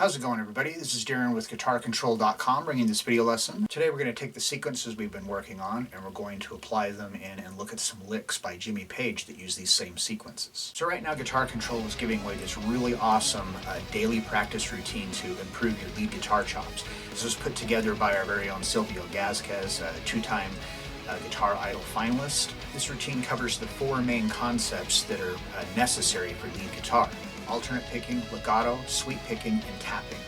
How's it going, everybody? This is Darrin with GuitarControl.com bringing this video lesson. Today we're going to take the sequences we've been working on and we're going to apply them in and look at some licks by Jimmy Page that use these same sequences. So right now Guitar Control is giving away this really awesome daily practice routine to improve your lead guitar chops. This was put together by our very own Silvio Gazquez, a two-time Guitar Idol finalist. This routine covers the four main concepts that are necessary for lead guitar: alternate picking, legato, sweep picking, and tapping.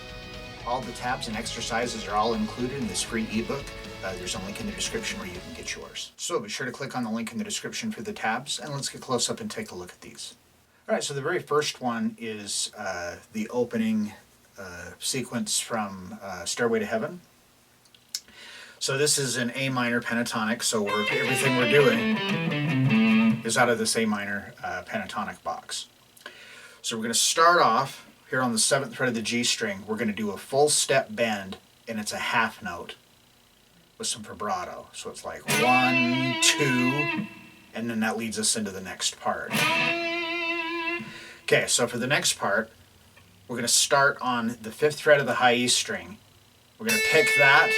All the tabs and exercises are all included in this free ebook. There's a link in the description where you can get yours. So be sure to click on the link in the description for the tabs, and let's get close up and take a look at these. Alright, so the very first one is the opening sequence from Stairway to Heaven. So this is an A minor pentatonic, so everything we're doing is out of this A minor pentatonic box. So we're going to start off here on the 7th fret of the G string. We're going to do a full step bend, and it's a half note with some vibrato. So it's like 1, 2, and then that leads us into the next part. Okay, so for the next part, we're going to start on the 5th fret of the high E string. We're going to pick that,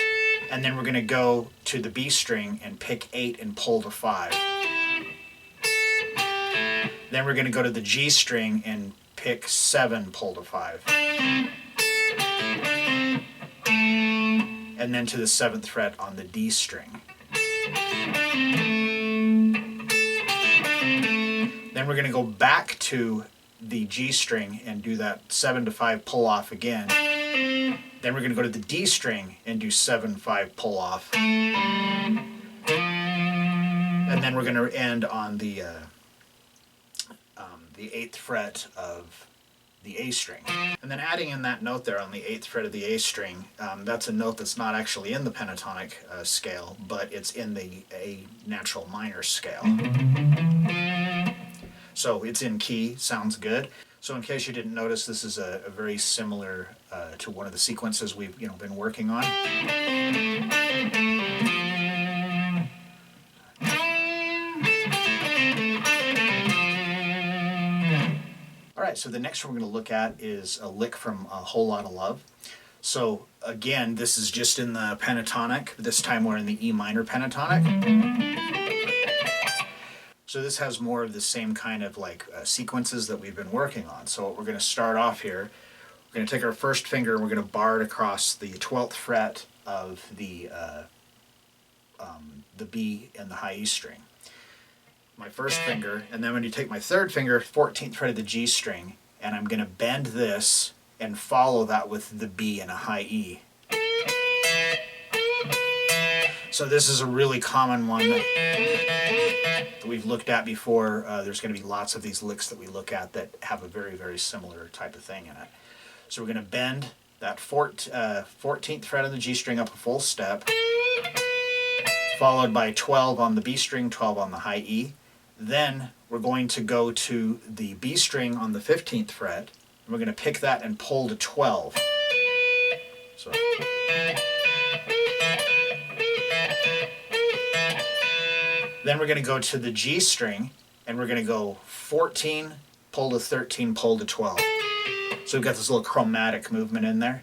and then we're going to go to the B string and pick 8 and pull to 5. Then we're going to go to the G string and pick 7, pull to 5. And then to the 7th fret on the D string. Then we're going to go back to the G string and do that 7 to 5 pull off again. Then we're going to go to the D string and do 7, 5 pull off. And then we're going to end on the 8th fret of the A string. And then adding in that note there on the 8th fret of the A string, that's a note that's not actually in the pentatonic scale, but it's in the A natural minor scale. So it's in key, sounds good. So in case you didn't notice, this is a very similar to one of the sequences we've been working on. Alright, so the next one we're going to look at is a lick from A Whole Lotta Love. So again, this is just in the pentatonic. This time we're in the E minor pentatonic. So this has more of the same kind of sequences that we've been working on. So we're going to start off here. We're going to take our first finger and we're going to bar it across the 12th fret of the B and the high E string. My first finger, and then when you take my third finger, 14th fret of the G string, and I'm going to bend this and follow that with the B and a high E. So this is a really common one that we've looked at before. There's going to be lots of these licks that we look at that have a very, very similar type of thing in it. So we're going to bend that 14th fret on the G string up a full step, followed by 12 on the B string, 12 on the high E. Then we're going to go to the B string on the 15th fret, and we're going to pick that and pull to 12. So. Then we're going to go to the G string, and we're going to go 14, pull to 13, pull to 12. So we've got this little chromatic movement in there.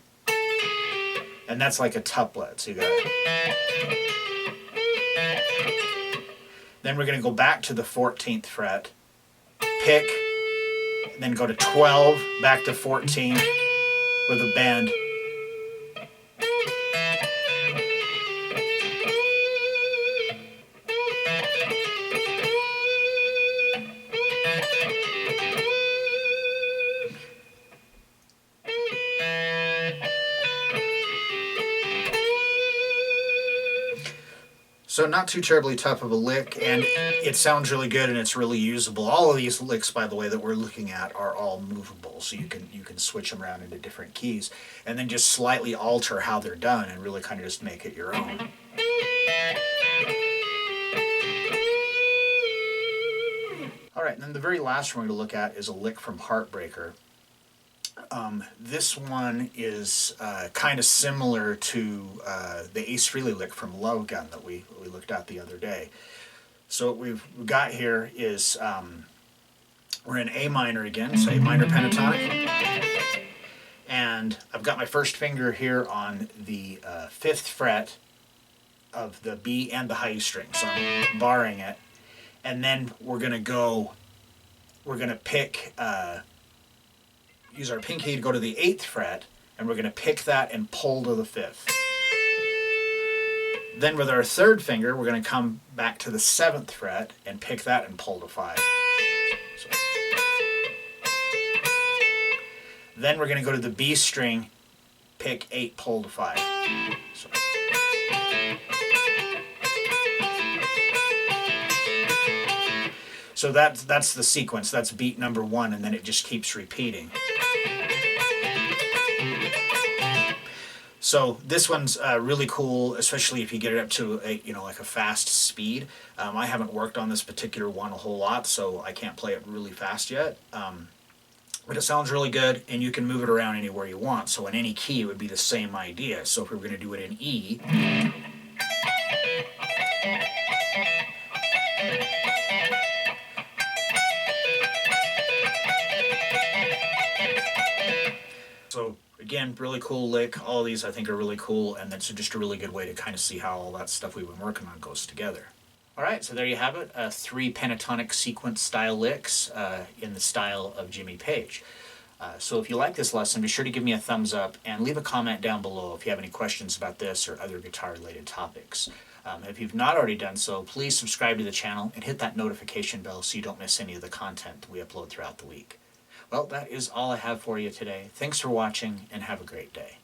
And that's like a tuplet, so you got it. Then we're going to go back to the 14th fret, pick, and then go to 12, back to 14 with a bend. So not too terribly tough of a lick, and it sounds really good and it's really usable. All of these licks, by the way, that we're looking at are all movable, so you can switch them around into different keys and then just slightly alter how they're done and really kind of just make it your own. Alright, and then the very last one we're going to look at is a lick from Heartbreaker. This one is kind of similar to the Ace Frehley lick from Love Gun that we looked at the other day. So what we've got here is we're in A minor again, so A minor pentatonic. And I've got my first finger here on the 5th fret of the B and the high string, so I'm barring it. And then we're going to pick, use our pinky to go to the 8th fret, and we're going to pick that and pull to the 5th. Then with our 3rd finger, we're going to come back to the 7th fret and pick that and pull to 5. So. Then we're going to go to the B string, pick 8, pull to 5. So. So that's the sequence. That's beat number 1, and then it just keeps repeating. So this one's really cool, especially if you get it up to like a fast speed. I haven't worked on this particular one a whole lot, so I can't play it really fast yet. But it sounds really good, and you can move it around anywhere you want. So in any key, it would be the same idea. So if we were going to do it in E, so again, really cool lick. All these I think are really cool, and that's just a really good way to kind of see how all that stuff we've been working on goes together. Alright, so there you have it, 3 pentatonic sequence style licks in the style of Jimmy Page. So if you like this lesson, be sure to give me a thumbs up and leave a comment down below if you have any questions about this or other guitar related topics. If you've not already done so, please subscribe to the channel and hit that notification bell so you don't miss any of the content that we upload throughout the week. Well, that is all I have for you today. Thanks for watching, and have a great day.